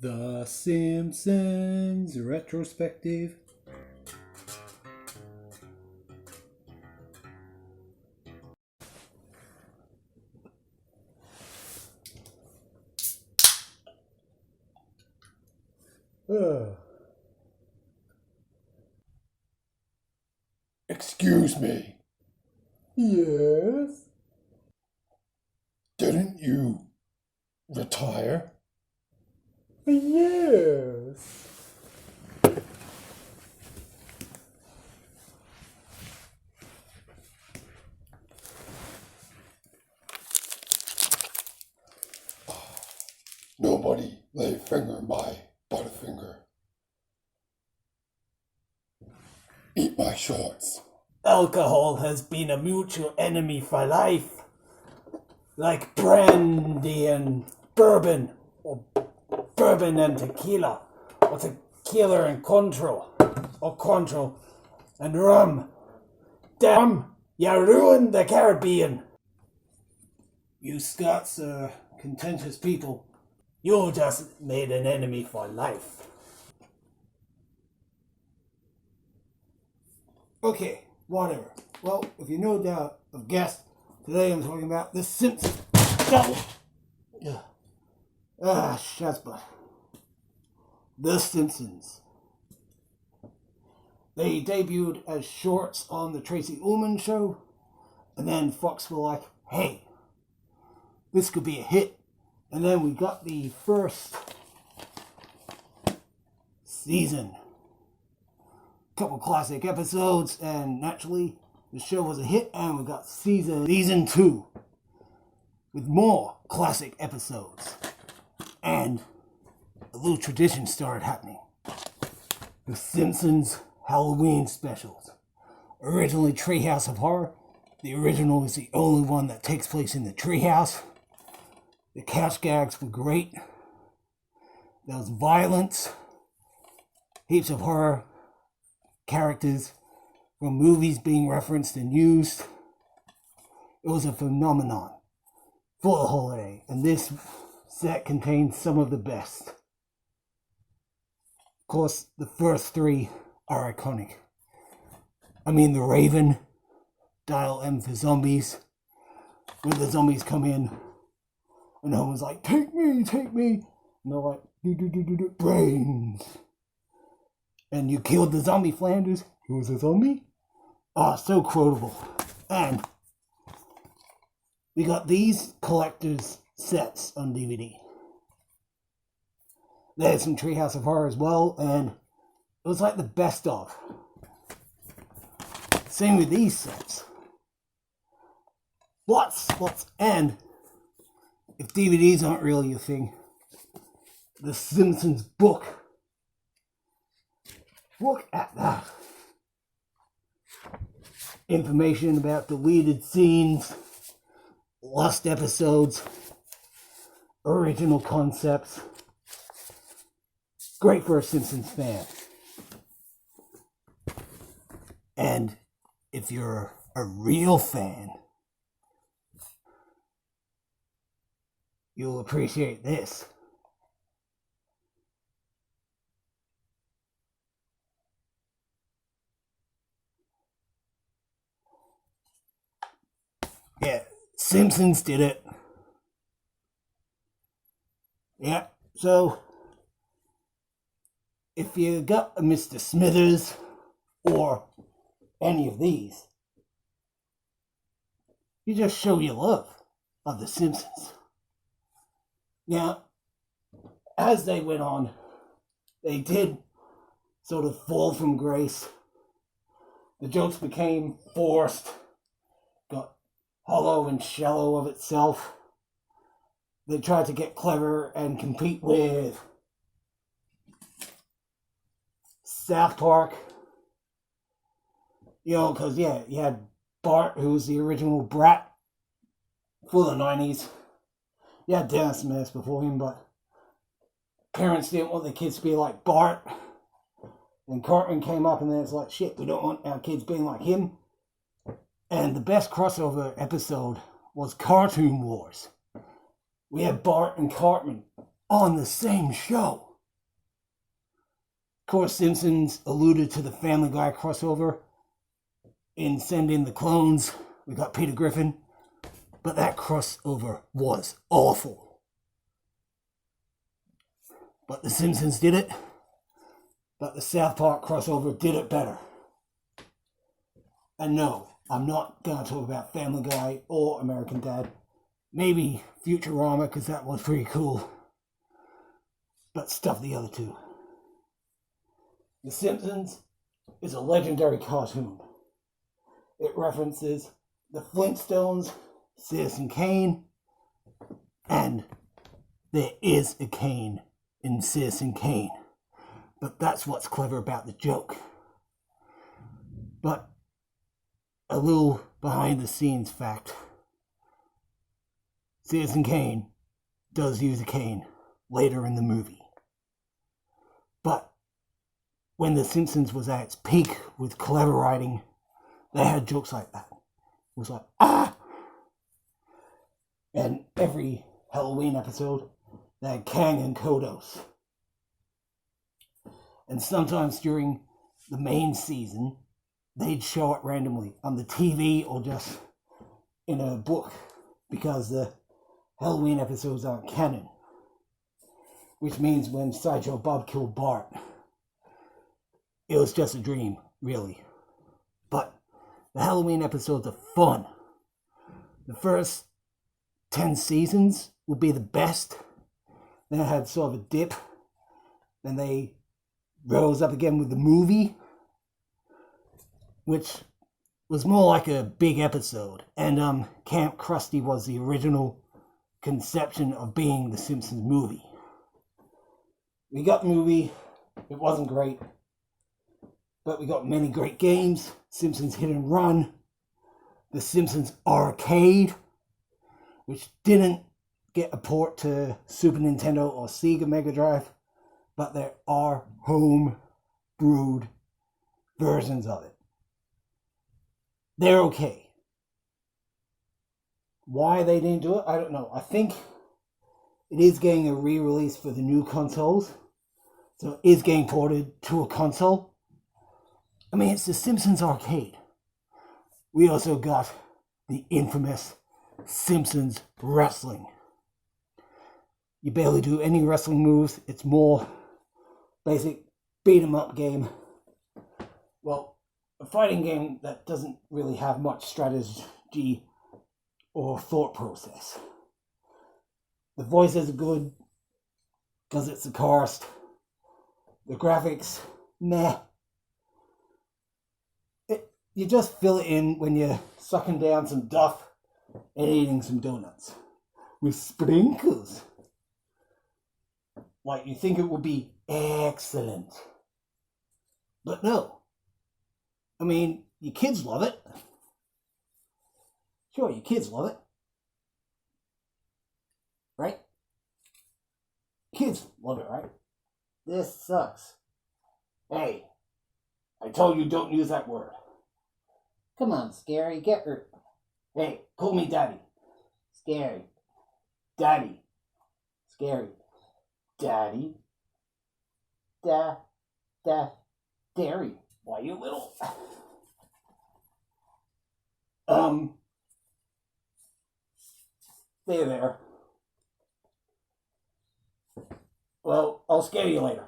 The Simpsons retrospective. Excuse me, Yes? didn't you retire? Yes. Nobody lay a finger in my butterfinger. Eat my shorts. Alcohol has been a mutual enemy for life. Like brandy and bourbon, or bourbon and tequila, or tequila and Contro, or Contro and rum. Damn, you ruined the Caribbean. You Scots are contentious people. You just made an enemy for life. Okay, whatever. Well, if you no doubt have guessed, today I'm talking about The Simpsons. Shuts butt. The Simpsons. They debuted as shorts on the Tracy Ullman show, and then Fox were like, hey, this could be a hit. And then we got the first season. Couple classic episodes, and naturally the show was a hit, and we got season 2 with more classic episodes, and a little tradition started happening. The Simpsons Halloween specials. Originally Treehouse of Horror. The original is the only one that takes place in the treehouse. The couch gags were great. There was violence, heaps of horror, characters from movies being referenced and used. It was a phenomenon for the holiday, and this set contains some of the best. Of course, the first 3 are iconic. I mean, the Raven, Dial M for Zombies, when the zombies come in, and Homer's like, take me, and they're like, do, brains. And you killed the zombie Flanders. He was a zombie? Oh, so quotable. And we got these collector's sets on DVD. They had some Treehouse of Horror as well, and it was like the best of. Same with these sets. And if DVDs aren't really your thing, The Simpsons book. Look at that. Information about deleted scenes, lost episodes, original concepts. Great for a Simpsons fan. And if you're a real fan, you'll appreciate this. Yeah, Simpsons did it. Yeah, so if you got a Mr. Smithers or any of these, you just show your love of the Simpsons. Now, as they went on, they did sort of fall from grace. The jokes became forced, got hollow and shallow of itself. They tried to get clever and compete with South Park. You know, because, yeah, you had Bart, who was the original brat for the 90s. You had Dennis Menace before him, but parents didn't want their kids to be like Bart. And Cartman came up, and then it's like, shit, we don't want our kids being like him. And the best crossover episode was Cartoon Wars. We had Bart and Cartman on the same show. course, Simpsons alluded to the Family Guy crossover in Send in the Clones. We got Peter Griffin. But that crossover was awful. But the Simpsons did it. But the South Park crossover did it better. And no, I'm not going to talk about Family Guy or American Dad. Maybe Futurama, because that was pretty cool. But stuff the other two. The Simpsons is a legendary cartoon. It references the Flintstones, Citizen Kane, and there is a Kane in Citizen Kane. But that's what's clever about the joke. But a little behind the scenes fact. Citizen Kane does use a cane later in the movie. But when The Simpsons was at its peak with clever writing, they had jokes like that. It was like, ah! And every Halloween episode, they had Kang and Kodos. And sometimes during the main season, they'd show it randomly on the TV or just in a book, because the Halloween episodes aren't canon. Which means when Sideshow Bob killed Bart, it was just a dream, really. But the Halloween episodes are fun. The first 10 seasons will be the best. Then it had sort of a dip. Then they rose up again with the movie, which was more like a big episode. And Camp Krusty was the original conception of being the Simpsons movie. We got the movie. It wasn't great. But we got many great games. Simpsons Hit and Run. The Simpsons Arcade, which didn't get a port to Super Nintendo or Sega Mega Drive, but there are home brewed versions of it. They're okay. Why they didn't do it, I don't know. I think it is getting a re-release for the new consoles, so it is getting ported to a console. I mean, it's the Simpsons Arcade. We also got the infamous Simpsons Wrestling. You barely do any wrestling moves. It's more basic beat-em-up game. Well, a fighting game that doesn't really have much strategy or thought process. The voices are good because it's a cast. The graphics, meh. You just fill it in when you're sucking down some duff and eating some donuts with sprinkles. Like you think it would be excellent. But no. I mean, your kids love it. Sure, your kids love it. Right? Kids love it, right? This sucks. Hey, I told you don't use that word. Come on, Scary, get her. Hey, call me Daddy. Scary. Daddy. Scary. Daddy. Dairy. Why you little? There. Well, I'll scare you later.